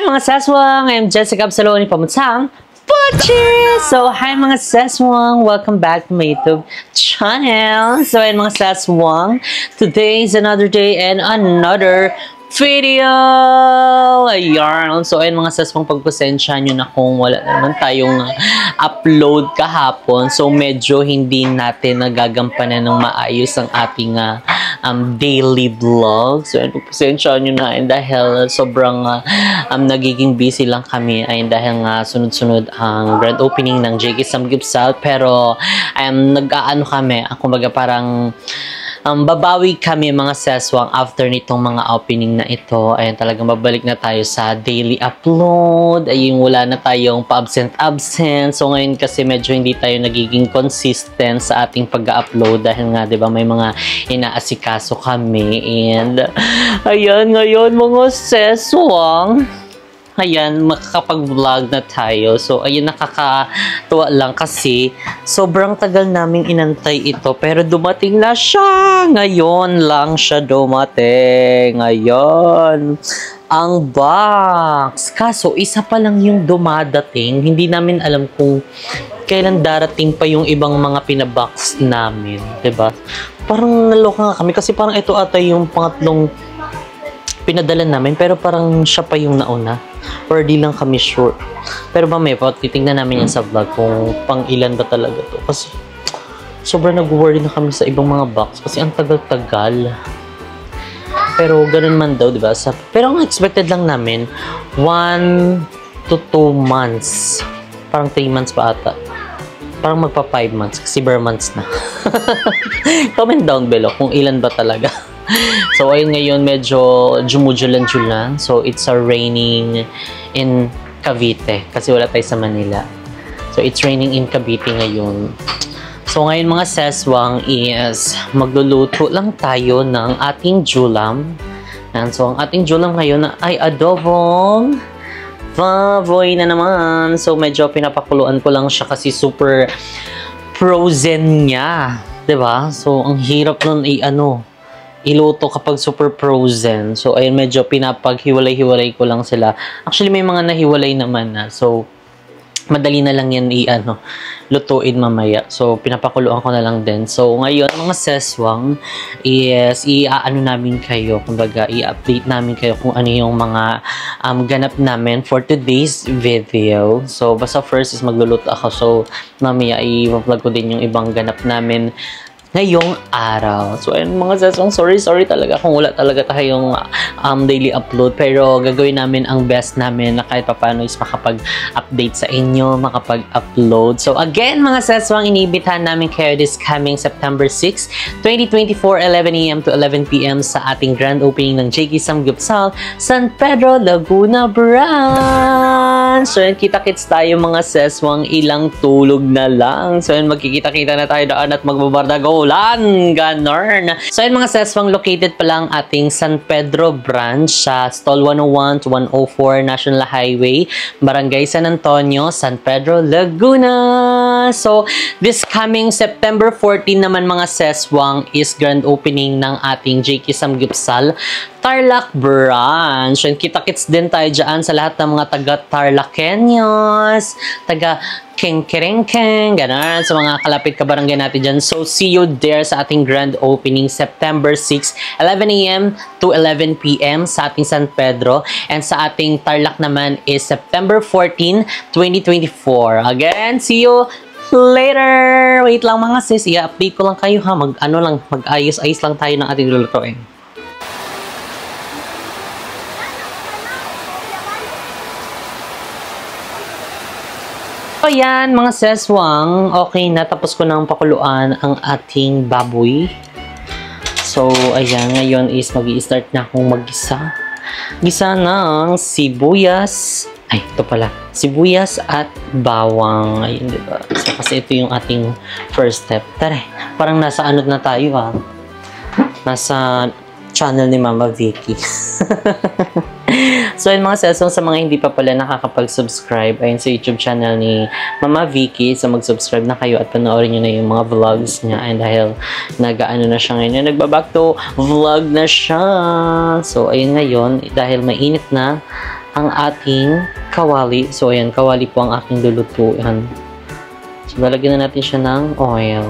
mga saswang! I'm Jessica Absaloni Pamutsang Puchi! So, hi mga saswang! Welcome back to my YouTube channel! So, ayun mga saswang, today is another day and another video! Ayan! So, ayun mga saswang, pagpasensya nyo na kung wala naman tayong upload kahapon. So, medyo hindi natin nagagampanan ng maayos ang ating daily vlog. So, ayun, pagpasensya nyo na dahil sobrang nagiging busy lang kami ay dahil nga sunod-sunod ang grand opening ng JK Samgyupsal. Pero, nag-aano kami, kumbaga parang babawi kami mga seswang after nitong mga opening na ito. Ayun, talagang babalik na tayo sa daily upload. Ayun, wala na tayong pa-absent. So, ngayon kasi medyo hindi tayo nagiging consistent sa ating pag-upload dahil nga, di ba, may mga inaasikaso kami. And, ayan, ngayon mga seswang, ayan, makakapag-vlog na tayo. So, ayun, nakakatuwa lang kasi sobrang tagal naming inantay ito. Pero dumating na siya. Ngayon lang siya dumating. Ngayon, ang box. Kaso, isa pa lang yung dumadating. Hindi namin alam kung kailan darating pa yung ibang mga pinabox namin. Diba? Parang naloka nga kami kasi parang ito ata yung pangatlong pinadala namin, pero parang siya pa yung nauna. Or di lang kami sure. Pero mamaya, titignan namin yan sa vlog kung pang ilan ba talaga to. Kasi sobrang nag-worry na kami sa ibang mga box. Kasi ang tagal-tagal. Pero ganun man daw, diba? Pero ang expected lang namin, 1 to 2 months. Parang 3 months pa ata. Parang magpa 5 months. Kasi bare months na. Comment down below kung ilan ba talaga. So, ayun ngayon, medyo jumujulan-julan. So, it's raining in Cavite. Kasi wala tayo sa Manila. So, it's raining in Cavite ngayon. So, ngayon mga seswang is magluluto lang tayo ng ating julam. And so, ang ating julam ngayon ay adobong baboy na naman. So, medyo pinapakuluan ko lang siya kasi super frozen niya. 'Di ba? So, ang hirap nun iluto kapag super frozen. So, ayun, medyo pinapaghiwalay-hiwalay ko lang sila. Actually, may mga nahiwalay naman na. So, madali na lang yan lutuin mamaya. So, pinapakuluan ko na lang din. So, ngayon, mga seswang, is i-ano namin kayo. Kumbaga, i-update namin kayo kung ano yung mga ganap namin for today's video. So, basta first is magluluto ako. So, mamaya, i-vlog ko din yung ibang ganap namin ngayong araw. So, ayun mga seswang, sorry talaga kung wala talaga tayong daily upload. Pero gagawin namin ang best namin na kahit paano is makapag-update sa inyo, makapag-upload. So, again mga seswang, inibitahan namin kayo this coming September 6, 2024, 11 AM to 11 PM sa ating grand opening ng JK Samgyupsal, San Pedro, Laguna Branch. So, yun, kita-kits tayo mga seswang, ilang tulog na lang. So, yun, magkikita-kita na tayo daan at magbabardago ganon. So, ayun mga seswang, located pa lang ating San Pedro branch sa Stall 101 to 104 National Highway, Barangay San Antonio, San Pedro, Laguna. So, this coming September 14 naman mga seswang is grand opening ng ating JK Samgyupsal Tarlac branch. And kita-kits din tayo dyan sa lahat ng mga taga-Tarlaceños, taga-Kengkerengkeng, gano'n, sa mga kalapit kabarangay natin dyan. So, see you there sa ating grand opening September 6, 11 AM to 11 PM sa ating San Pedro. And sa ating Tarlac naman is September 14, 2024. Again, see you later! Wait lang mga sis, i-update ko lang kayo ha. Mag-ayos-ayos lang tayo ng ating lulutuin. So, yan, mga seswang, okay na, tapos ko nang pakuluan ang ating baboy. So, ayan, ngayon is mag-i-start na akong mag-gisa. Gisa ng sibuyas. Ay, ito pala. Sibuyas at bawang. Ayun, diba? So, kasi ito yung ating first step. Tara, parang nasa ano na tayo, ha? Nasa channel ni Mama Vicky. So, yun mga sesong, sa mga hindi pa pala nakakapag-subscribe ayun sa YouTube channel ni Mama Vicky, so mag-subscribe na kayo at panoorin nyo na yung mga vlogs niya. And dahil nag-ano na siya ngayon, nagbaback to vlog na siya. So, ayun ngayon, dahil mainit na, ang ating kawali. So, ayan, kawali po ang aking lulutuin. So, lalagyan na natin siya ng oil.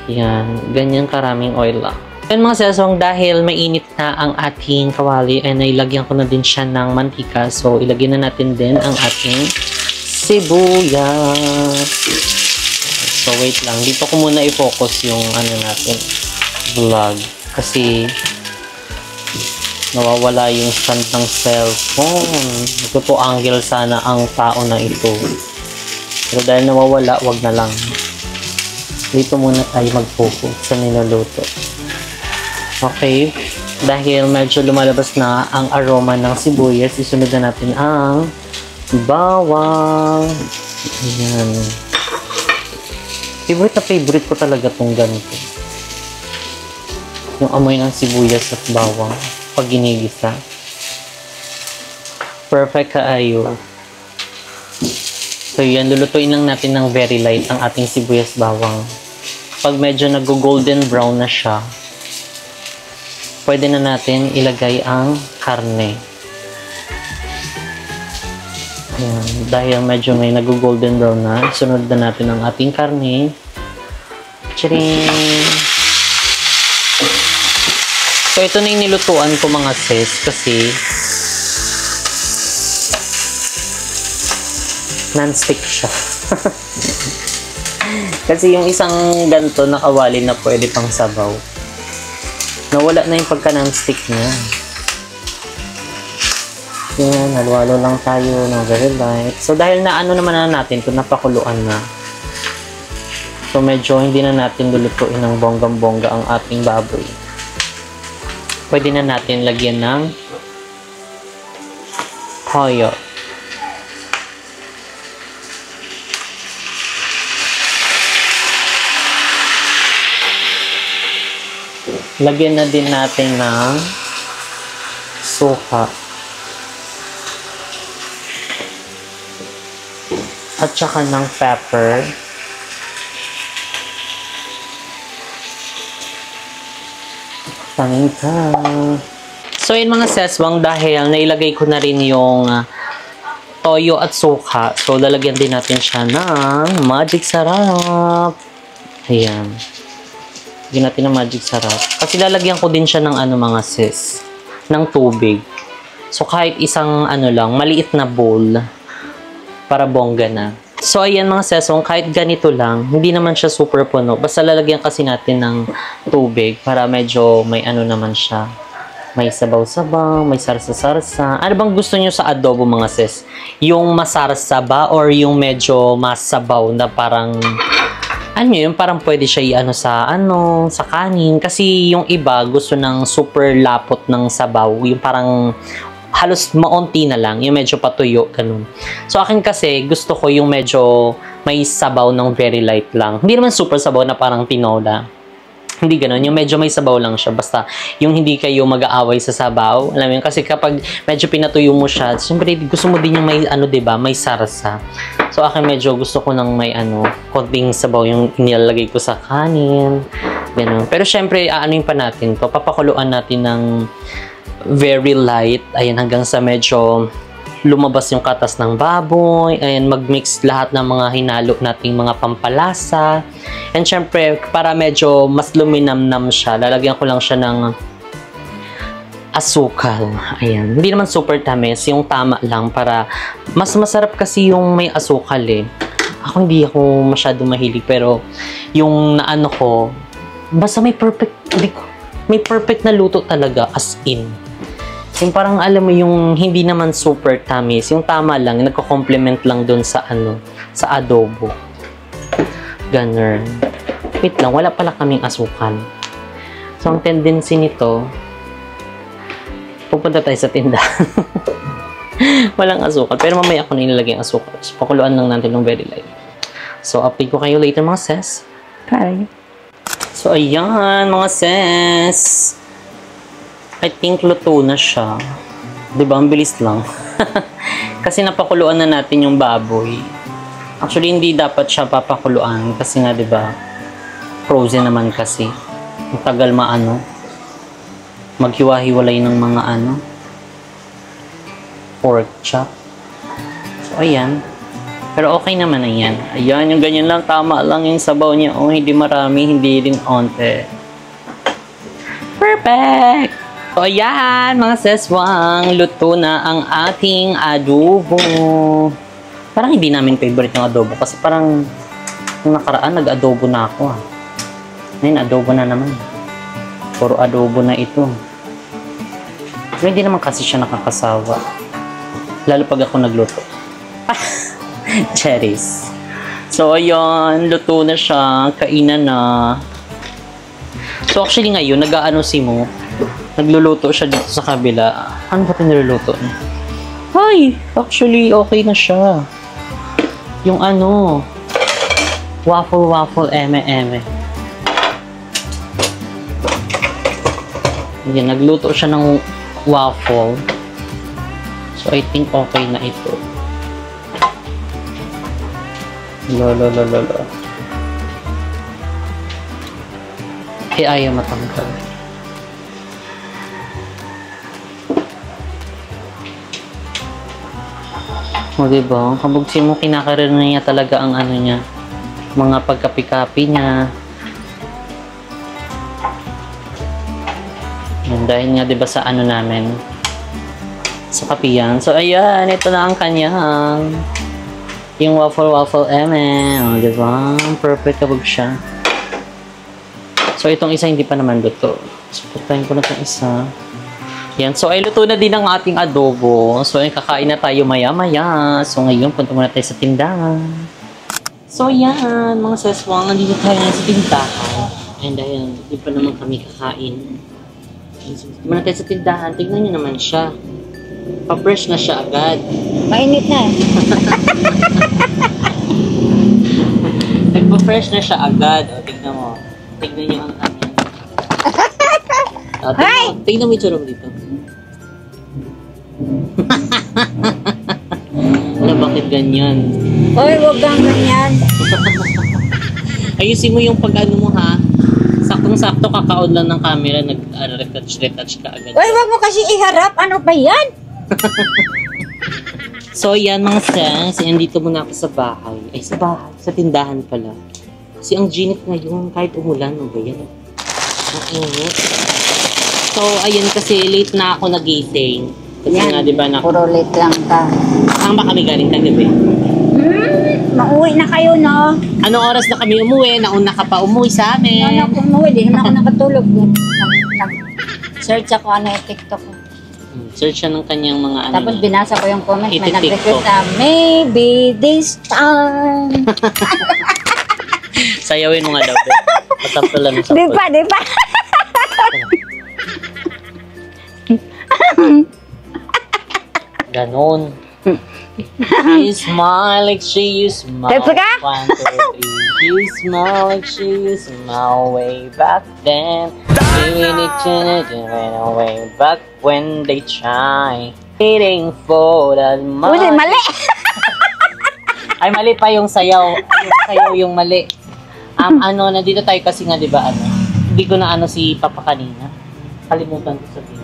Yan, ganyan karaming oil lang. Yan mga sesong, dahil mainit na ang ating kawali, ay nailagyan ko na din siya ng mantika. So, ilagyan na natin din ang ating sibuyas. So, wait lang. Dito ko muna i-focus yung ano natin, vlog. Kasi, nawawala yung stand ng cellphone. Nagtutu-angle sana ang tao na ito. Pero dahil nawawala, wag na lang. Dito muna tayo mag-focus sa niluluto. Okay, dahil medyo lumalabas na ang aroma ng sibuyas, isunod na natin ang bawang. Ayan. Favorite ko talaga itong ganito. Yung amoy ng sibuyas at bawang pag ginigisa. Perfect kaayo. So yan, lulutuin lang natin ng very light ang ating sibuyas bawang. Pag medyo nag-golden brown na siya, pwede na natin ilagay ang karne. Ayan. Dahil medyo may nag-golden brown na, sunod na natin ang ating karne. Tcharing! So, ito na yung nilutuan ko mga sis kasi non-stick siya. Kasi yung isang ganto nakawali na pwede pang sabaw. Nawala na yung pagka non-stick niya. Yan, halo-halo lang tayo ng very light. So, dahil na ano naman na natin ito, napakuluan na. So, medyo hindi na natin lulutuin ng bonggang-bongga ang ating baboy. Pwede na natin lagyan ng toyo. Lagyan na din natin ng suka. At saka ng pepper. Paminta. So, yun mga seswang, dahil nailagay ko na rin yung toyo at suka. So, lalagyan din natin siya ng magic sarap. Ayan. Lagyan natin ng magic sarap. Kasi lalagyan ko din siya ng ano mga sis, ng tubig. So, kahit isang ano lang, maliit na bowl para bongga na. So, ayan mga sesong, kahit ganito lang, hindi naman siya super puno. Basta lalagyan kasi natin ng tubig para medyo may ano naman siya. May sabaw-sabaw, may sarsa-sarsa. Ano bang gusto nyo sa adobo mga sis? Yung masarsa ba or yung medyo masabaw na parang ano yun, parang pwede siya i-ano sa kanin. Kasi yung iba gusto ng super lapot ng sabaw. Yung parang halos maunti na lang. Yung medyo patuyo, ganun. So akin kasi, gusto ko yung medyo may sabaw ng very light lang. Hindi naman super sabaw na parang tinola. Hindi ganun. Yung medyo may sabaw lang siya. Basta yung hindi kayo mag-aaway sa sabaw. Alam mo yun? Kasi kapag medyo pinatuyo mo siya, siyempre gusto mo din yung may diba? May sarsa. So akin medyo gusto ko ng may konting sabaw yung nilalagay ko sa kanin. Ganun. Pero siyempre, aanuin pa natin to. Papakuluan natin ng very light. Ayan, hanggang sa medyo lumabas yung katas ng baboy. Ayan, mag-mix lahat ng mga hinalo nating mga pampalasa. And syempre, para medyo mas luminamnam siya, lalagyan ko lang siya ng asukal. Ayan, hindi naman super tamis, yung tama lang para mas masarap kasi yung may asukal eh. Ako hindi ako masyado mahilig, pero yung naano ko, basta may perfect na luto talaga, as in. Yung parang alam mo yung hindi naman super tamis, yung tama lang, nagko-complement lang dun sa sa adobo. Ganun. Wait lang, wala pala kaming asukal. So, ang tendency nito, pupunta tayo sa tindahan. Walang asukal. Pero mamaya ako na inilagay ang asukal. So, pakuluan lang natin ng very light. So, update ko kayo later mga sis. Bye! So, ayan mga sis. I think luto na siya. Diba? Ang bilis lang. Kasi napakuluan na natin yung baboy. Actually, hindi dapat siya papakuluan. Kasi nga, diba? Frozen naman kasi. Ang tagal maghiwa-hiwalay ng mga pork chop. So, ayan. Pero okay naman na yan. Ayan, yung ganyan lang. Tama lang yung sabaw niya. Oh, hindi marami, hindi din onte. Perfect! So, ayan, mga seswang. Luto na ang ating adobo. Parang hindi namin favorite yung adobo. Kasi parang nung nakaraan, nag-adobo na ako. Ngayon, adobo na naman. Puro adobo na ito. Pero hindi naman kasi siya nakakasawa. Lalo pag ako nagluto. Cherries. So, ayun. Luto na siya. Kainan na. So, actually ngayon, nag-aano si Mo. Nagluluto siya dito sa kabila. Ano ba ito niluluto niya? Ay! Actually, okay na siya. Yung ano, waffle, eme. Yan, nagluto siya ng waffle. So, I think okay na ito. Lolo. Ayaw matanggal. O, diba? Kabugsin mo, kinakaroon niya talaga ang ano niya. Mga pagkapi-kapi niya. Yan, dahil nga, diba, sa ano namin. Sa kapiyan. So, ayan. Ito na ang kanyang. Yung waffle, eme. O, diba? Perfect kabog siya. So, itong isa hindi pa naman luto. So, putahin ko na itong isa. Yan. So, ay luto na din ang ating adobo. So, ay kakain na tayo maya-maya. So, ngayon, punta muna tayo sa tindahan. So, yan. Mga seswang, nandito tayo sa tindahan. And dahil, hindi pa naman kami kakain. So, muna tayo sa tindahan. Tignan nyo naman siya. Pa-fresh na siya agad. Mainit na eh. Nagpa-fresh na siya agad. O, tignan mo. Tignan nyo ang kanya. Tignan mo yung churong dito. Ano, bakit ganyan? Hoy, wag kang ganyan. Ayusin mo yung pag-ano mo, ha? Saktong-sakto kakaon lang ng camera, nag-retouch ka agad. Hoy, wag mo kasi iharap. Ano ba yan? So, yan mga friends. Andito muna ako sa bahay. Ay, sa bahay. Sa tindahan pala. Kasi ang ginit ngayon, kahit umulan, ano ba yan? Ang init. So, ayun kasi late na ako nagising. Kasi Yan. nga, di ba, Puro late lang ka. saan ba kami galing kagabi? Mauwi na kayo, no? Anong oras na kami umuwi? Nauna ka pa umuwi sa amin. Ano kung umuwi, di naman ako nakatulog. Search ako ano yung TikTok ko. Search siya ng kanyang mga ano. Tapos niya. binasa ko yung comment, may Iti-TikTok. nag-request na, maybe this time. Sayawin mo nga daw. Patapto lang sa Di pa. Ganon. She smile like she used to smile. Tepo ka? 1, 2, 3. She smile like she used to smile way back then. Way back when they try. Waiting for that moment. Uy, mali. Ay, mali pa yung sayaw. Yung sayaw yung mali. Ano, nandito tayo kasi nga, di ba, ano, hindi ko na ano si Papa kanina. Kalimutan ko sabihin.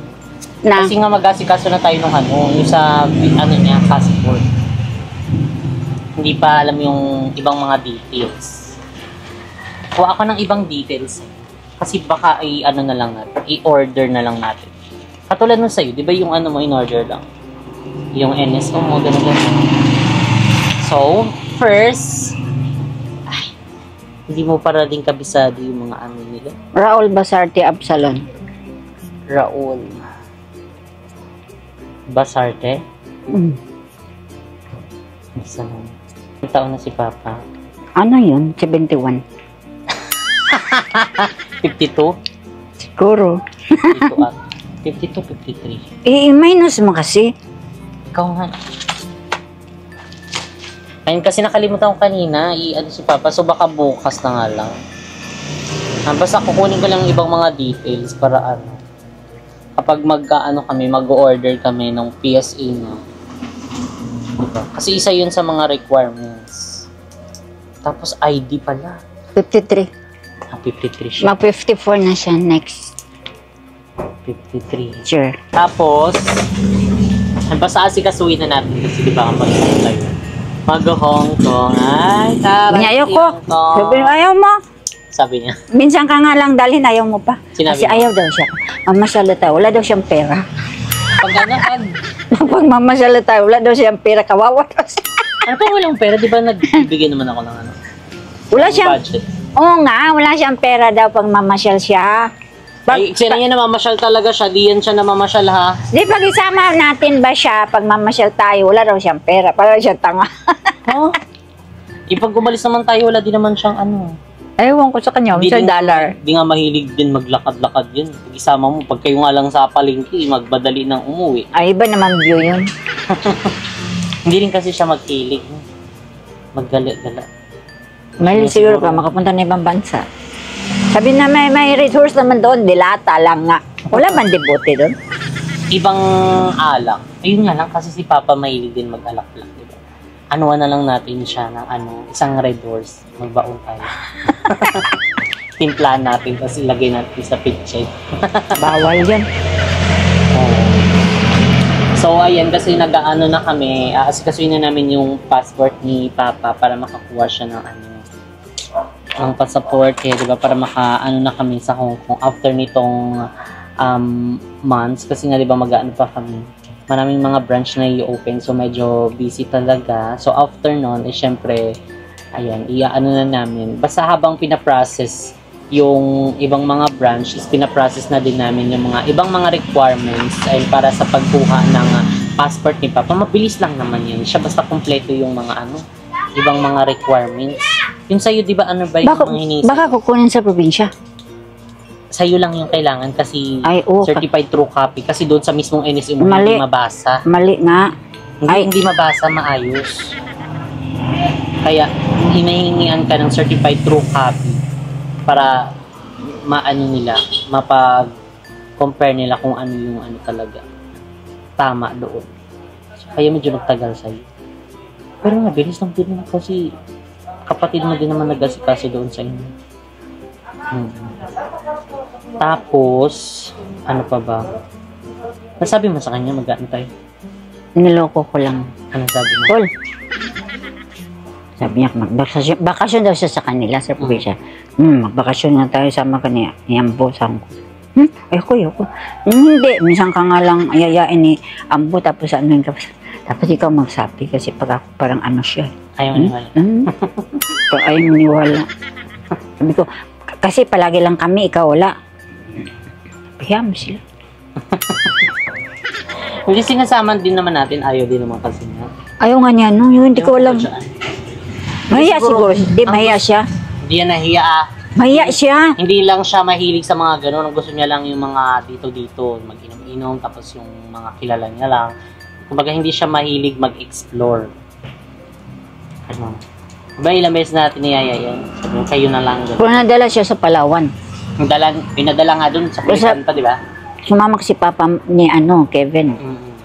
Na. Kasi nga mag-asikaso na tayo ng ano, yung sa, ano niya, passport. Hindi pa alam yung ibang mga details. Kuha ako ng ibang details. Kasi baka ano na lang natin, i-order na lang natin. Katulad nun sa'yo, di ba yung ano mo, in-order lang? Yung NSO mo, gano'n. So, first, hindi mo para din kabisado yung mga ano nila. Raul Basarte Absalon. Raul Basarte? Isa lang. Ang taon na si Papa? Ano yun? 71. 52? Siguro. 52, 53. I-minus mo kasi. Ikaw nga. Ayun kasi nakalimutan ko kanina, i-ano si Papa, so baka bukas na nga lang. Basta kukunin ko lang yung ibang mga details para ano. Kapag mag-order kami ng PSA na. Diba? Kasi isa yun sa mga requirements. Tapos ID pala. 53. 53 siya. Mag-54 na siya next 53. year. Tapos, Basta asikasuhin na natin kasi di ba mag-Hong tayo. Mag-Hong Kong. Ay, taray. Ayoko. Sabi niya, ayaw mo. Sabi niya. Minsan ka nga lang dalhin, ayaw mo pa. Sinabi Kasi mo? ayaw daw siya. Mamasyal tayo, wala daw siyang pera. Pag ano, Pag mamasyal tayo, wala daw siyang pera, kawawa daw siya. ano pa walang pera? Di ba nagbibigay naman ako ng ano? Wala siyang, Budget. oo nga, wala siyang pera daw pag mamasyal siya. Ay, sino niya namamasyal talaga siya? Di yan siya namamasyal ha? Di pag isama natin ba siya, pag mamasyal tayo, wala daw siyang pera, para siyang tanga. Oh. Ipag umalis naman tayo, wala din naman siyang ano. Ewan ko sa kanya, Mr. Dollar. Di nga mahilig din maglakad-lakad yun. Pag isama mo, pag kayo nga lang sa palengke, magbadali ng umuwi. Ay, iba naman view yun. Hindi rin kasi siya magkilig. Maggala-gala. Mali siguro ka, makapunta na ibang bansa. Sabi na may resource naman doon, dilata lang nga. Wala man debote doon. Ibang alak. Ayun nga lang, kasi si Papa mahilig din mag-alak-alak. Diba? Anuan na lang natin siya ng isang Red Horse. Magbaon tayo. Timplahan natin, tapos ilagay natin sa picture. Bawal yan. So, ayan, kasi nag-ano na kami, asikasuhin na namin yung passport ni Papa para makakuha siya ng ng passport, di ba, para maka-ano na kami sa Hong Kong after nitong months, kasi nga, di ba, mag-ano pa kami. Maraming mga branch na i-open, so medyo busy talaga. So, after nun, syempre, ayan, i-ano na namin. Basta habang pinaprocess yung ibang mga branch, is pinaprocess na din namin yung mga ibang mga requirements ay para sa pagkuha ng passport ni Papa. Mabilis lang naman yan. Siya basta kompleto yung mga ibang mga requirements. Yung sa'yo, di ba, ano ba yung mga hinisip? Baka kukunin sa probinsya. Sa'yo lang yung kailangan kasi Ay, certified true copy. Kasi doon sa mismong NSA mo, Mali. hindi mabasa. Mali nga. Hindi mabasa, maayos. Kaya, hinahingian ka ng certified true copy para maano nila, mapag-compare nila kung ano yung talaga tama doon. So, kaya medyo nagtagal sa'yo. Pero mabilis lang din naman kasi kapatid mo din naman nag-asikaso doon sa inyo. Tapos, ano pa ba? Nasabi mo sa kanya, mag-aantay. Niloko ko lang. Ano sabi mo? Paul. Sabi niya, magbakasyon daw siya sa kanila sa probinsya. Magbakasyon na tayo sama ka niya. Ambo, sabi ko. Ayoko. Hindi, minsan ka nga lang ayayain ni Ambo, tapos ano yung kapos. Tapos ikaw magsabi kasi pag ako parang ano siya. Ayaw maniwala. Pag ayaw maniwala. Sabi ko, kasi palagi lang kami, ikaw wala. Piham sila. Hindi sinasama din naman natin, ayaw din naman kasi niya. Ayaw nga niya, no? Yung hindi ko alam. Mahiya siguro. Hindi, mahiya siya. Hindi yan nahiya Mahiya siya. Hindi lang siya mahilig sa mga gano'n. Gusto niya lang yung mga dito-dito, mag-inom-inom, tapos yung mga kilala niya lang. Kumbaga, hindi siya mahilig mag-explore. Ano? Diba ilang beses natin niyaya yan? Sabi, kayo na lang. Kung nadala siya sa Palawan. Pinadala nga dun sa Kulitan pa, di ba? Sumamak si Papa ni Kevin.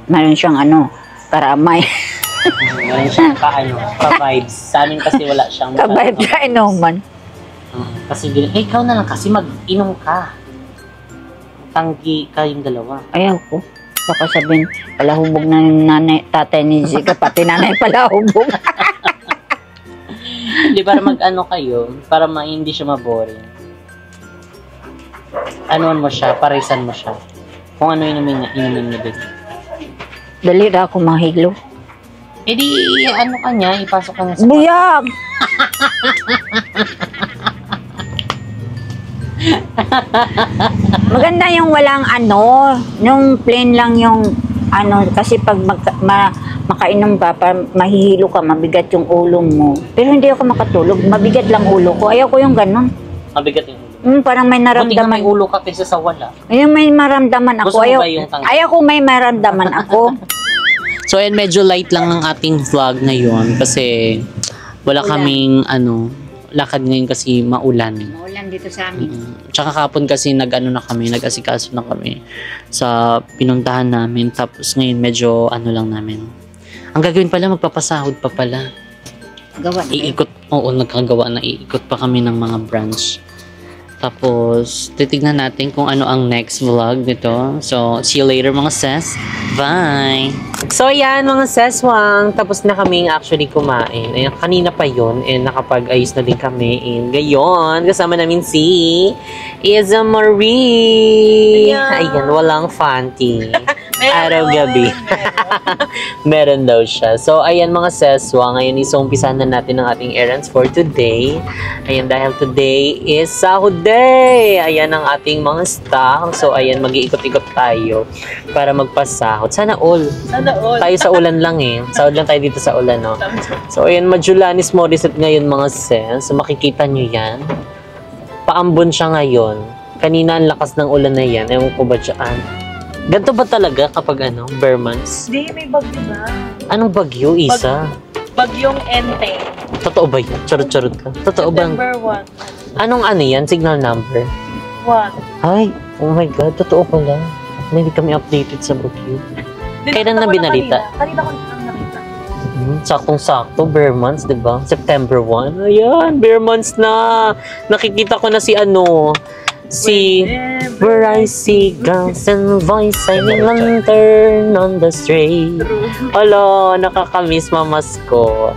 Meron siyang karamay. Meron siyang ka-vibes. Sa amin kasi wala siyang Ka-vibes na inuman. Kasi ikaw na lang kasi mag-inom ka. Tanggi kayong dalawa. Ayaw ko. Baka sabihin, palahubog na yung tatay ni Zika, pati nanay palahubog. Hindi, para mag-ano kayo, para hindi siya maboring. Anuan mo siya, parisan mo siya. Kung ano inumin mo din. Dali na ako mahiglo. Eh di, ano ka niya, ipasok ka niya sa Buyag! Maganda yung walang nung plain lang yung kasi pag makainom ka, mahihilo ka, mabigat yung ulo mo. Pero hindi ako makatulog, mabigat lang ulo ko. Ayaw ko yung ganun. Mabigat yung ulo. Parang may Buti nga naramdaman. may ulo ka kaysa sa wala. Ayaw may maramdaman ako. Gusto mo ba yung tanggal? Ayaw ko may maramdaman ako. So, ayan, medyo light lang ang ating vlog ngayon kasi wala kaming, lakad ngayon kasi maulan. Maulan dito sa amin. Tsaka kapon kasi nag-asikaso na kami sa pinuntahan namin. Tapos ngayon medyo lang namin. Ang gagawin pala, magpapasahod pa pala. Gawa na. Nagkagawa na, iikot pa kami ng mga branch. Tapos, titignan natin kung ano ang next vlog nito. So, see you later mga sis. Bye! So, ayan mga seswang. Tapos na kaming actually kumain. Ayan, kanina pa yun. And nakapag-ayos na din kami. And gayon, kasama namin si Iza Marie. Ayan, walang Fanty. Araw-gabi. Meron daw siya. So, ayan mga seswa. Ngayon, isumpisan na natin ang ating errands for today. Ayan, dahil today is sahod day. Ayan ang ating mga stock. So, ayan, mag-iikot-ikot tayo para magpasahod. Sana all. Sana all. Tayo sa ulan lang eh. Sahod lang tayo dito sa ulan, no? So, ayan, Majulanis Morissette ngayon mga ses. So, makikita nyo yan. Paambon siya ngayon. Kanina ang lakas ng ulan na yan. Ewan ko ba dyan? Ganito ba talaga kapag ano, bare months? Hindi, may bagyo na. Anong bagyo, Isa? Bagyong Enteng. Totoo ba yun? Charot-charot ka. Totoo ba? September 1. Anong ano yan? Signal number? 1. Ay, oh my God, totoo pala. Hindi kami updated sa bagyo. Kailan na binalita? Kanina ko lang nakita. Saktong-sakto, bare months, di ba? September 1. Ayan, bare months na. Nakikita ko na si ano, si where I see guns and voice shining lantern on the street. Alo, nakakamiss mamas ko.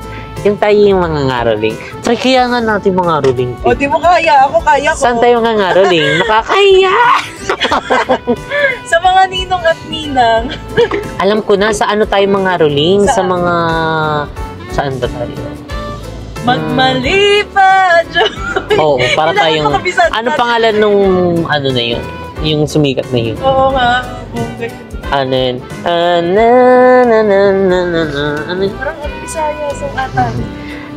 Yung tayo yung mga ngaroling. Try kaya nga natin mga ngaroling. O, di mo kaya. Ako kaya ko. Saan tayo mga ngaroling? Nakakaya! Sa mga ninong at ninang. Alam ko na, sa ano tayo mga ngaroling? Sa mga... Saan ba tayo? Magmali pa, Joy. Oo, para tayong... Nakakabisat Ano na. pangalan nung ano na yun? Yung sumikat na yun? Oo nga. Ano yun? Ano yun? Parang ang Bisaya sa atan.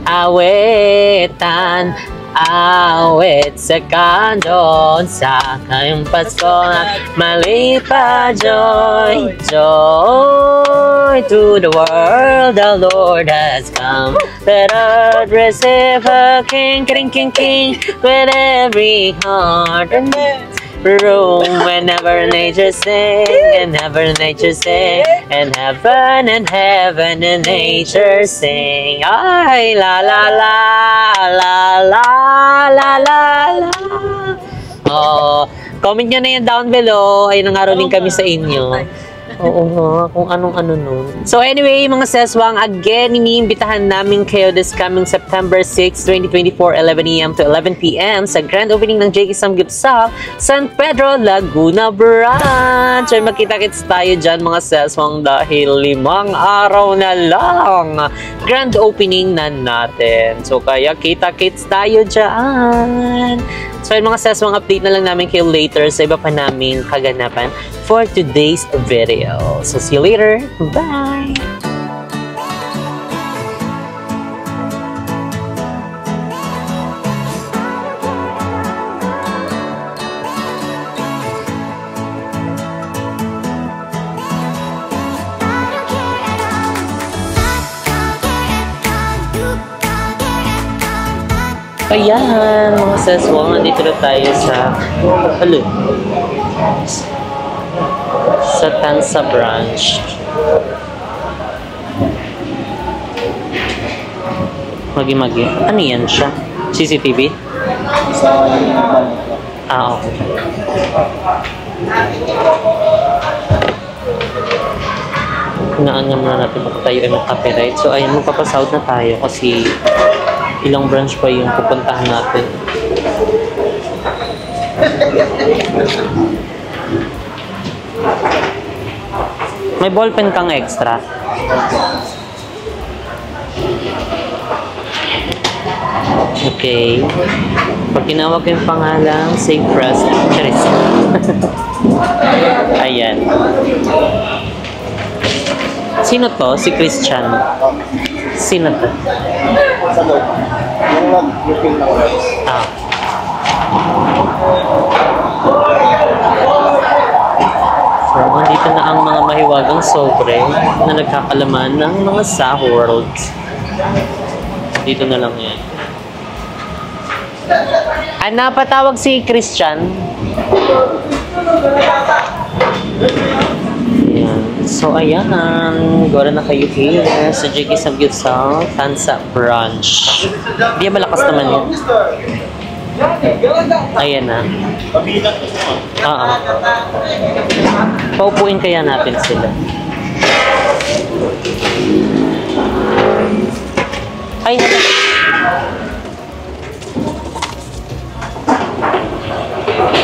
Awetan, awit sa kandon sa kayong Pasko at mali pa, joy, joy to the world, the Lord has come. Let earth receive a king, king, king, king, with every heart and room whenever nature sing, and never nature sing, and heaven and nature sing. Ay, la la la la la la la la. Oh, comment nyo na yan down below. Ay, nangaroling kami sa inyo. Oo nga, kung anong-ano nun. So anyway, mga seswang, again, iniimbitahan namin kayo this coming September 6, 2024, 11 a.m. to 11 p.m. sa grand opening ng J.K. Samgyeopsal, San Pedro, Laguna Branch. Ay, magkita-kits tayo dyan, mga seswang, dahil 5 araw na lang grand opening na natin. So kaya kita-kits tayo dyan. So yung mga seswang, update na lang namin kayo later sa iba pa namin kaganapan for today's video. So see you later. Bye! Ayan, mga seswang, nandito na tayo sa sa Tansa branch. Magi-magi. Ano yan siya? CCTV? Ah, okay. Hinaan nga muna natin baka tayo ay mag-copyright. So, ayan, magpapasahod na tayo kasi ilang branch pa yung pupuntahan natin. May ballpen kang extra. Okay. Pag tinawag ko yung pangalan, say press. Charis. Ayan. Sino to? Si Christian. Sino to? Ah. So, andito na ang mga mahiwagang sobre na nagkakalaman ng mga sahords. Dito na lang yan. Napatawag si Christian. Ayan. So, ayan. Gora na kayo here sa J.K. Samgyeopsal, Tansa Branch. Hindi malakas naman yun. Ayan na. Oo. Paupuin kaya natin sila. Ay, hala.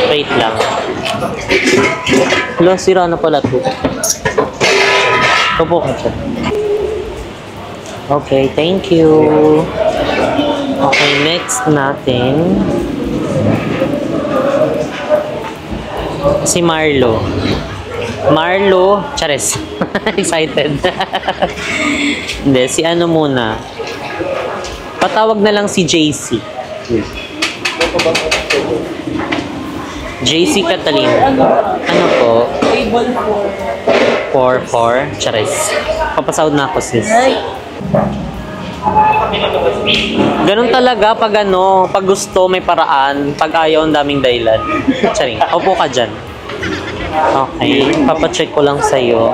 Wait lang. Hala, sira na pala ito. Upo ka dyan. Okay, thank you. Okay, next natin. Si Marlo. Marlo, chares. Excited. Hindi, si ano muna. Patawag na lang si JC. JC Catalina. Ano po? Table 4. Chares. Papasahod na ako, sis. Ganun talaga pag ano, pag gusto may paraan, pag ayaw ang daming dahilan. Charing, upo ka dyan. Okay, papacheck ko lang sa'yo.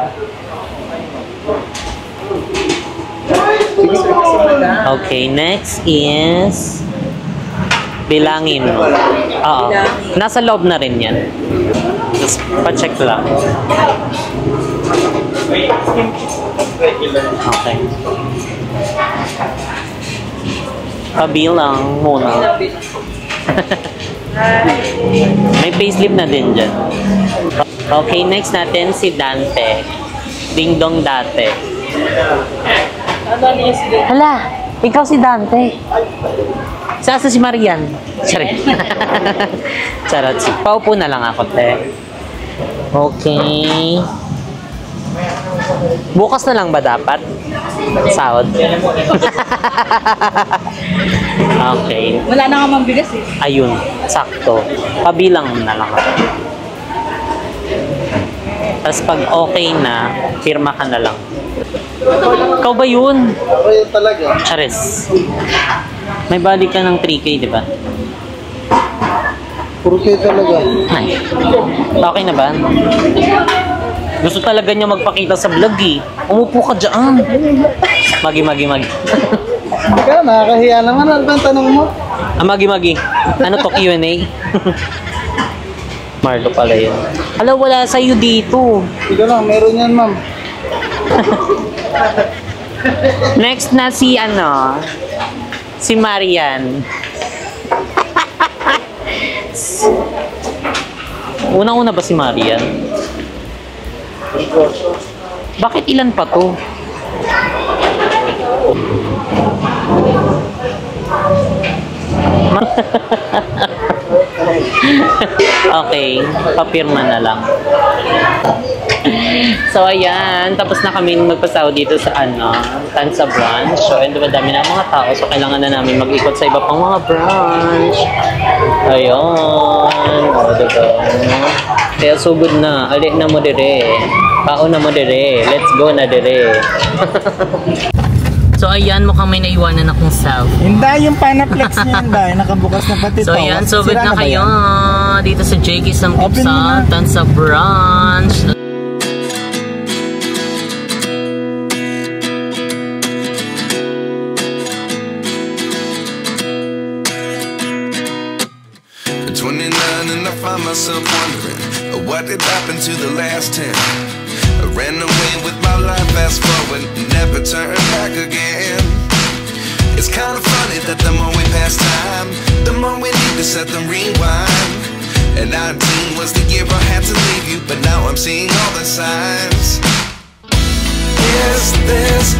Okay, next is bilangin mo. Oo, nasa loob na rin yan. Just pacheck lang. Okay. Pabilang muna. May payslip na din dyan. Okay, next natin si Dante. Ding Dong Dante. Hala, ikaw si Dante. Saan si Marian? Charot. Charot. Paupo na lang ako, te. Okay. Bukas na lang ba dapat? Sahod? Okay. Wala na nga mambigas eh. Ayun, sakto. Pabilang na lang ako. Tapos pag okay na, firma ka na lang. Ikaw ba yun? Ako yun talaga. Charis. May balik ka ng 3K, di ba? Puro kayo talaga. Ay. Okay na ba? Gusto talaga niya magpakita sa vlog eh. Umupo ka dyan. Magi. Ikaw, nakakahiya naman. Ano ba ang tanong mo? Magi. Ano to, Q&A? Marlo pala yun. Hala, wala sa'yo dito. Ikaw lang, meron yan, ma'am. Next na si ano, si Marian. Unang-una ba si Marian? Bakit ilan pa to? Okay, papirma na lang. So, ayan. Tapos na kami magpasahod dito sa ano, Tansa branch. So, and madami na mga tao. So, kailangan na namin mag-ikot sa iba pang mga branch. Ayun. O, diba? Kaya sugod na. Alik na mo dire. Pao na mo dire. Let's go na dire. So, ayan. Mukhang may naiwanan akong self. Hindi, yung Panaflex niya, hindi. Nakabukas na pati So, ayan. Sugod na kayo. Dito sa JK Samgipsal, Tansa branch. Myself wondering what did happen to the last 10. I ran away with my life, fast forward, never turn back again. It's kind of funny that the more we pass time, the more we need to set the rewind. And 19 was the year I had to leave you, but now I'm seeing all the signs. Is this